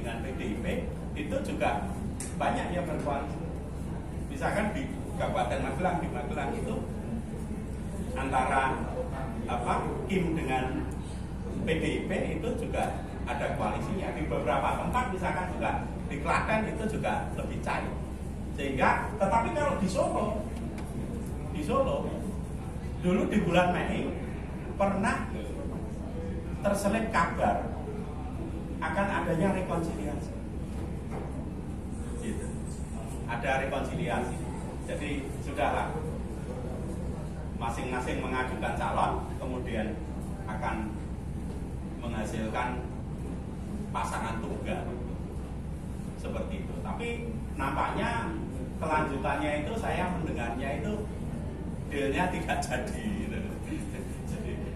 dengan PDIP itu juga banyak yang berkoalisi. Misalkan di Kabupaten Magelang, di Magelang itu antara Kim dengan PDIP itu juga ada koalisinya. Di beberapa tempat misalkan juga di Klaten itu juga lebih cair. Sehingga, tetapi kalau di Solo dulu di bulan Mei pernah terselip kabar akan adanya rekonsiliasi. Gitu. Ada rekonsiliasi. Jadi sudahlah, masing-masing mengajukan calon, kemudian akan menghasilkan pasangan tunggal seperti itu. Tapi nampaknya kelanjutannya itu saya mendengarnya itu dealnya tidak jadi.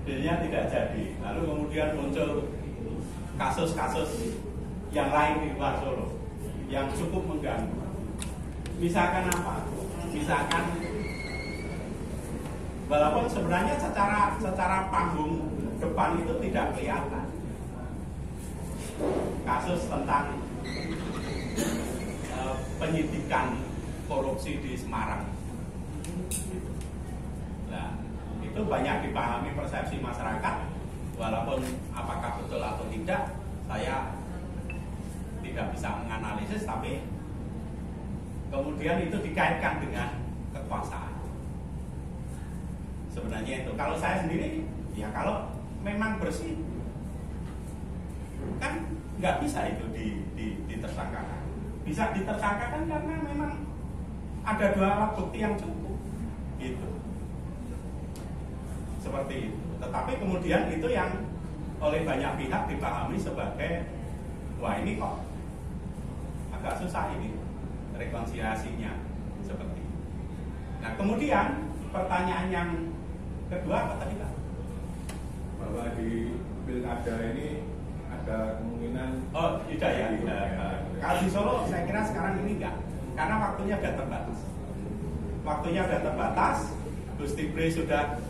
Dealnya tidak jadi. Lalu kemudian muncul kasus-kasus yang lain di luar Solo yang cukup mengganggu. Misalkan apa? Misalkan walaupun sebenarnya secara panggung depan itu tidak kelihatan. Kasus tentang penyidikan korupsi di Semarang. Nah, itu banyak dipahami persepsi masyarakat, walaupun apakah betul atau tidak, saya tidak bisa menganalisis, tapi kemudian itu dikaitkan dengan kekuasaan. Sebenarnya itu, kalau saya sendiri, ya kalau memang bersih, kan nggak bisa itu ditersangkakan. Bisa ditersangkakan karena memang ada dua alat bukti yang cukup, gitu. Seperti itu. Tetapi kemudian itu yang oleh banyak pihak dipahami sebagai, wah ini kok agak susah ini rekonsiliasinya, seperti itu. Nah kemudian pertanyaan yang kedua apa tadi Pak? Bahwa di pilkada ini ada kemungkinan tidak ya. Kalau di Solo saya kira sekarang ini enggak, karena waktunya sudah terbatas. Waktunya sudah terbatas, Gus Tibre sudah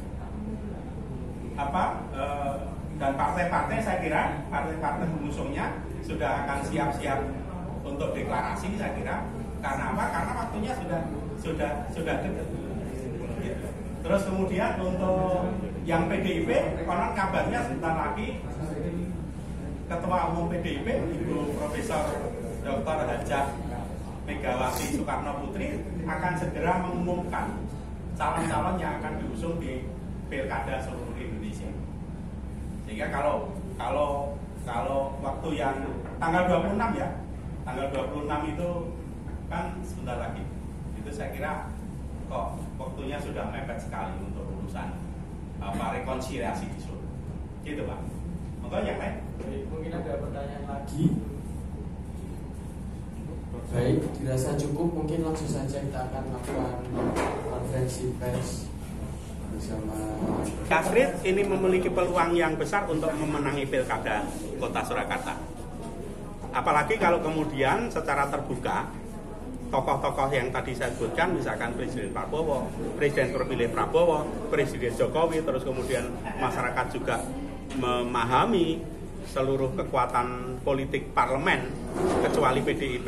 dan partai-partai saya kira partai-partai pengusungnya sudah akan siap-siap untuk deklarasi saya kira. Karena apa? Karena waktunya sudah dekat. Terus kemudian untuk yang PDIP, konon kabarnya sebentar lagi Ketua Umum PDIP Ibu Profesor Dr. Hajah Megawati Soekarno Putri akan segera mengumumkan calon-calon yang akan diusung di pilkada seluruh Indonesia. Sehingga kalau waktu yang tanggal 26 ya, tanggal 26 itu kan sebentar lagi. Itu saya kira kok waktunya sudah mepet sekali untuk urusan rekonsiliasi di Solo. Gitu Pak. Monggo yang lain. Mungkin ada pertanyaan lagi. Baik, dirasa cukup. Mungkin langsung saja kita akan melakukan konferensi pers bersama. Astrid ini memiliki peluang yang besar untuk memenangi pilkada Kota Surakarta. Apalagi kalau kemudian secara terbuka tokoh-tokoh yang tadi saya sebutkan, misalkan Presiden Prabowo, Presiden terpilih Prabowo, Presiden Jokowi, terus kemudian masyarakat juga memahami seluruh kekuatan politik parlemen kecuali PDIP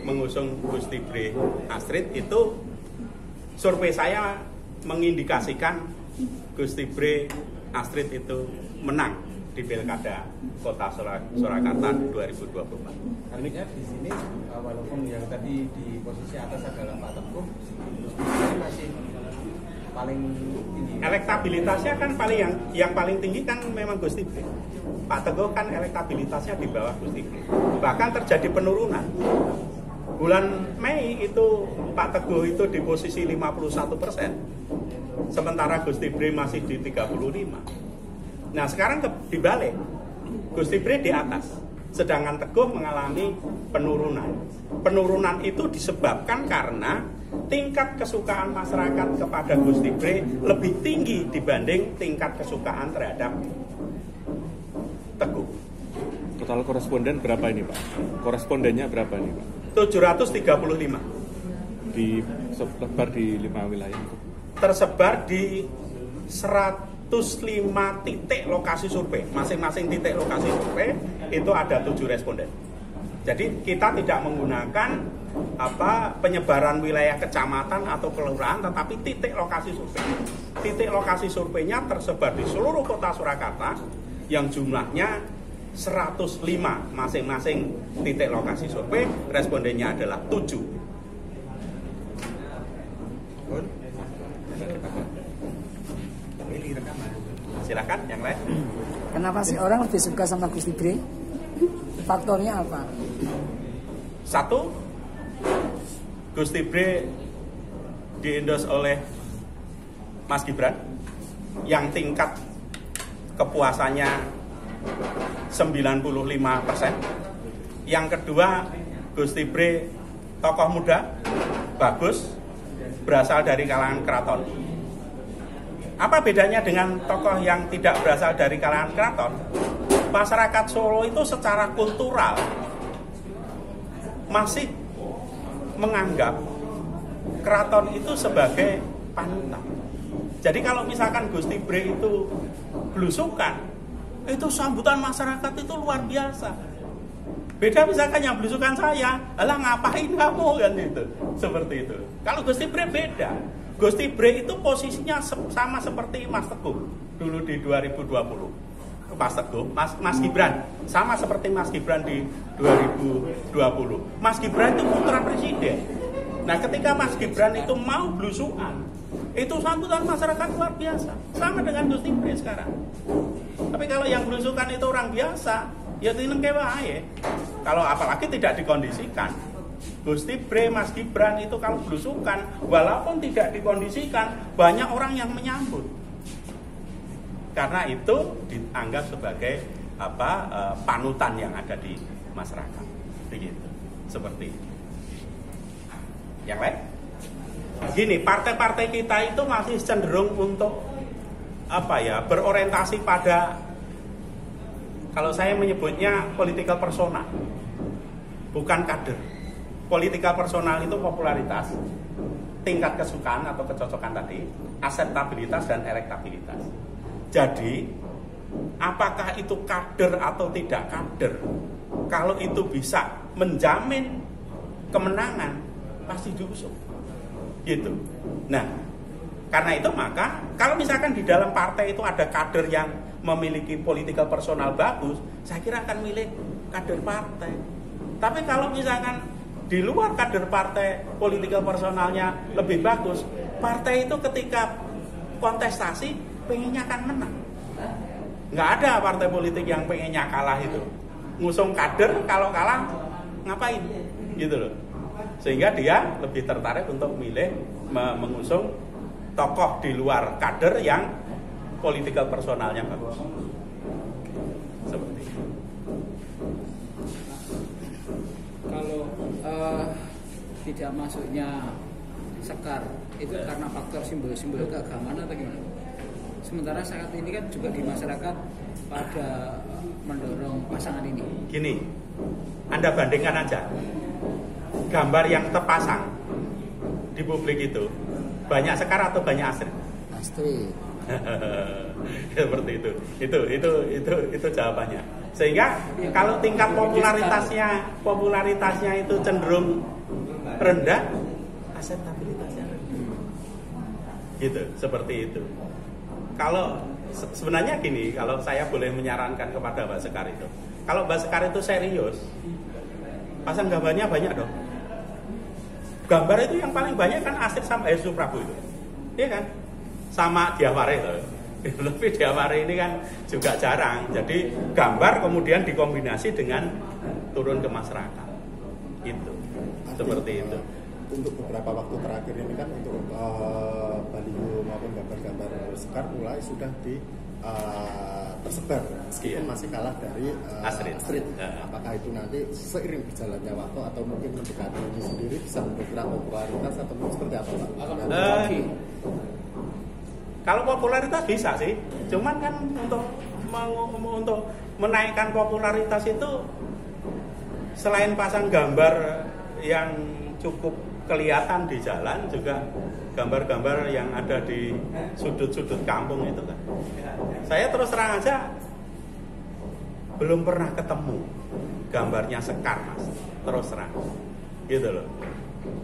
mengusung Gus Tibre Astrid, itu survei saya mengindikasikan Gus Tibre Astrid itu menang di pilkada Kota Surakarta 2024. Artinya di sini walaupun yang tadi di posisi atas adalah Pak Teguh, ini masih paling tinggi. Elektabilitasnya kan yang paling tinggi kan memang Gus Tibre. Pak Teguh kan elektabilitasnya di bawah Gus Tibre. Bahkan terjadi penurunan. Bulan Mei itu Pak Teguh itu di posisi 51%, sementara Gus Tibre masih di 35%. Nah sekarang dibalik, Gus Tibre di atas, sedangkan Teguh mengalami penurunan. Penurunan itu disebabkan karena tingkat kesukaan masyarakat kepada Gus Tibre lebih tinggi dibanding tingkat kesukaan terhadap Teguh. total koresponden berapa ini Pak? Korespondennya berapa ini Pak? 735. Tersebar di 5 wilayah. Tersebar di 105 titik lokasi survei. Masing-masing titik lokasi survei itu ada 7 responden. Jadi kita tidak menggunakan penyebaran wilayah kecamatan atau kelurahan, tetapi titik lokasi survei. Titik lokasi surveinya tersebar di seluruh kota Surakarta yang jumlahnya 105 masing-masing titik lokasi survei. Respondennya adalah 7. Silakan yang lain. Kenapa sih orang lebih suka sama Gusti Bre? Faktornya apa? Satu, Gusti Bre diendos oleh Mas Gibran yang tingkat kepuasannya 95%. Yang kedua, Gusti Bre tokoh muda, bagus, berasal dari kalangan keraton. Apa bedanya dengan tokoh yang tidak berasal dari kalangan keraton? Masyarakat Solo itu secara kultural masih menganggap keraton itu sebagai panutan. Jadi kalau misalkan Gusti Bre itu belusukan, itu sambutan masyarakat itu luar biasa. Beda misalkan yang belusukan saya, alah ngapain kamu kan itu, seperti itu. Kalau Gusti Bre beda. Gusti Bre itu posisinya sama seperti Mas Teguh dulu di 2020. Mas Teguh, Mas Gibran sama seperti Mas Gibran di 2020. Mas Gibran itu putra presiden. Nah, ketika Mas Gibran itu mau belusukan, itu sambutan masyarakat luar biasa. Sama dengan Gusti Bre sekarang. Tapi kalau yang belusukan itu orang biasa, ya tinengke wae. Kalau apalagi tidak dikondisikan. Gusti Bre, Mas Gibran itu kalau belusukan, walaupun tidak dikondisikan, banyak orang yang menyambut. Karena itu dianggap sebagai panutan yang ada di masyarakat. Begitu. Seperti itu. Yang lain? Gini, partai-partai kita itu masih cenderung untuk berorientasi pada, kalau saya menyebutnya political persona, bukan kader. Political personal itu popularitas, tingkat kesukaan atau kecocokan tadi, akseptabilitas dan elektabilitas. Jadi, apakah itu kader atau tidak kader? Kalau itu bisa menjamin kemenangan, pasti diusung. Gitu. Nah, karena itu maka kalau misalkan di dalam partai itu ada kader yang memiliki political personal bagus, saya kira akan milih kader partai. Tapi kalau misalkan di luar kader partai political personalnya lebih bagus, partai itu ketika kontestasi pengennya akan menang. Nggak ada partai politik yang pengennya kalah itu. Ngusung kader, kalau kalah ngapain? Gitu loh. Sehingga dia lebih tertarik untuk mengusung tokoh di luar kader yang political personalnya bagus. Seperti itu. Kalau tidak masuknya Sekar itu karena faktor simbol-simbol keagamaan atau gimana? Sementara saat ini kan juga di masyarakat pada mendorong pasangan ini. Gini, Anda bandingkan aja gambar yang terpasang di publik itu banyak Sekar atau banyak Astrid? Astrid. Seperti itu. Itu jawabannya. Sehingga kalau tingkat popularitasnya itu cenderung rendah, akseptabilitasnya rendah. Gitu, seperti itu. Kalau sebenarnya gini, kalau saya boleh menyarankan kepada Mbak Sekar itu, kalau Mbak Sekar itu serius, pasang gambarnya banyak dong. Gambar itu yang paling banyak kan Astrid sama Yesus Prabu itu, iya kan? Sama Diaware loh. Tapi Diaware ini kan juga jarang. Jadi gambar kemudian dikombinasi dengan turun ke masyarakat. Itu. Seperti itu. Untuk beberapa waktu terakhir ini kan untuk baliho maupun gambar-gambar Sekar mulai sudah tersebar meskipun masih kalah dari Astrid. Apakah itu nanti seiring berjalannya waktu atau mungkin mendekati ini sendiri bisa mendongkrak popularitas atau seperti apa Pak? Kalau popularitas bisa sih, cuman kan untuk menaikkan popularitas itu selain pasang gambar yang cukup kelihatan di jalan, juga gambar-gambar yang ada di sudut-sudut kampung itu kan. Saya terus terang aja belum pernah ketemu gambarnya Sekar, Mas. Terus terang. Gitu loh.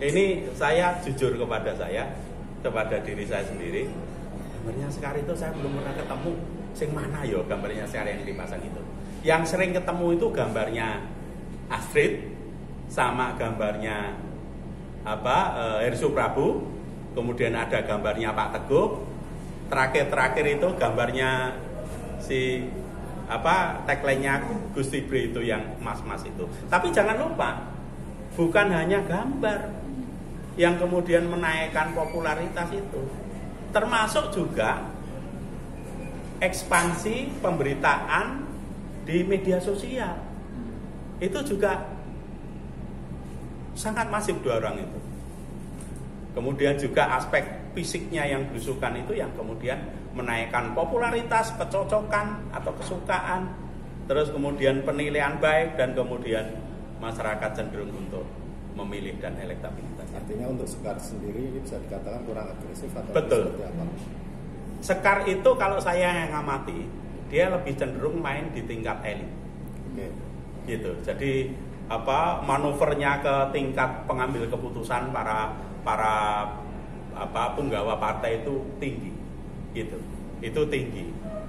Ini saya jujur kepada diri saya sendiri. Gambarnya Sekar itu saya belum pernah ketemu. Sing mana yo gambarnya Sekar yang dipasang itu. Yang sering ketemu itu gambarnya Astrid sama gambarnya Hersu Prabu. Kemudian ada gambarnya Pak Teguh. Terakhir itu gambarnya si tagline-nya Gusti Bre itu yang mas-mas itu. Tapi jangan lupa, bukan hanya gambar yang kemudian menaikkan popularitas itu, termasuk juga ekspansi pemberitaan di media sosial. Itu juga sangat masif dorong itu. Kemudian juga aspek fisiknya yang belusukan itu yang kemudian menaikkan popularitas, kecocokan atau kesukaan, terus kemudian penilaian baik, dan kemudian masyarakat cenderung untuk memilih dan elektabilitas. Artinya untuk Sekar sendiri ini bisa dikatakan kurang agresif atau betul. Seperti apa? Sekar itu kalau saya yang ngamati, dia lebih cenderung main di tingkat elit. Oke. Gitu. Jadi manuvernya ke tingkat pengambil keputusan para penggawa partai itu tinggi, gitu. Itu tinggi.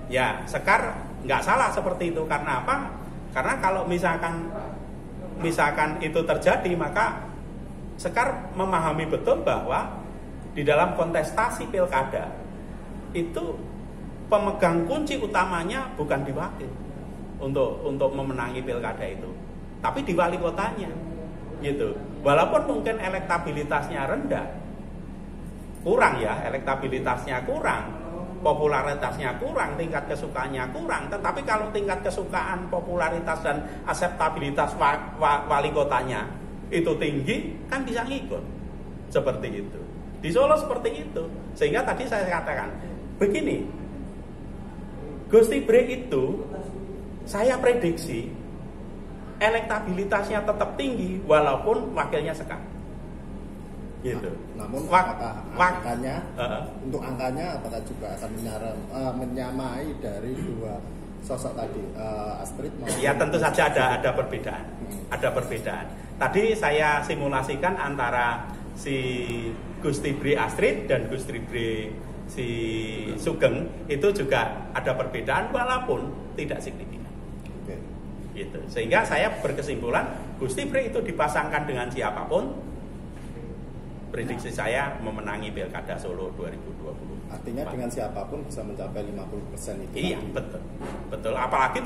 Ya, Sekar nggak salah seperti itu. Karena apa? Karena kalau misalkan itu terjadi, maka Sekar memahami betul bahwa di dalam kontestasi pilkada itu pemegang kunci utamanya bukan di wakil untuk memenangi pilkada itu, tapi di wali kotanya, gitu. Walaupun mungkin elektabilitasnya rendah, kurang ya, elektabilitasnya kurang, popularitasnya kurang, tingkat kesukaannya kurang. Tetapi kalau tingkat kesukaan, popularitas dan akseptabilitas wali kotanya itu tinggi, kan bisa ngikut. Seperti itu. Di Solo seperti itu. Sehingga tadi saya katakan begini, Gusti Bre itu saya prediksi elektabilitasnya tetap tinggi walaupun wakilnya Sekar. Gitu. Namun angkanya untuk angkanya apakah juga akan menyamai dari dua sosok tadi, Astrid? Ya tentu saja ada perbedaan. Ada perbedaan. Tadi saya simulasikan antara si Gusti Bre Astrid dan Gusti Bre si Sugeng, itu juga ada perbedaan walaupun tidak signifikan. Gitu. Sehingga saya berkesimpulan Gusti Bre itu dipasangkan dengan siapapun, prediksi saya memenangi Pilkada Solo 2020. Artinya dengan siapapun bisa mencapai 50% itu. Iya, betul. Betul. Apalagi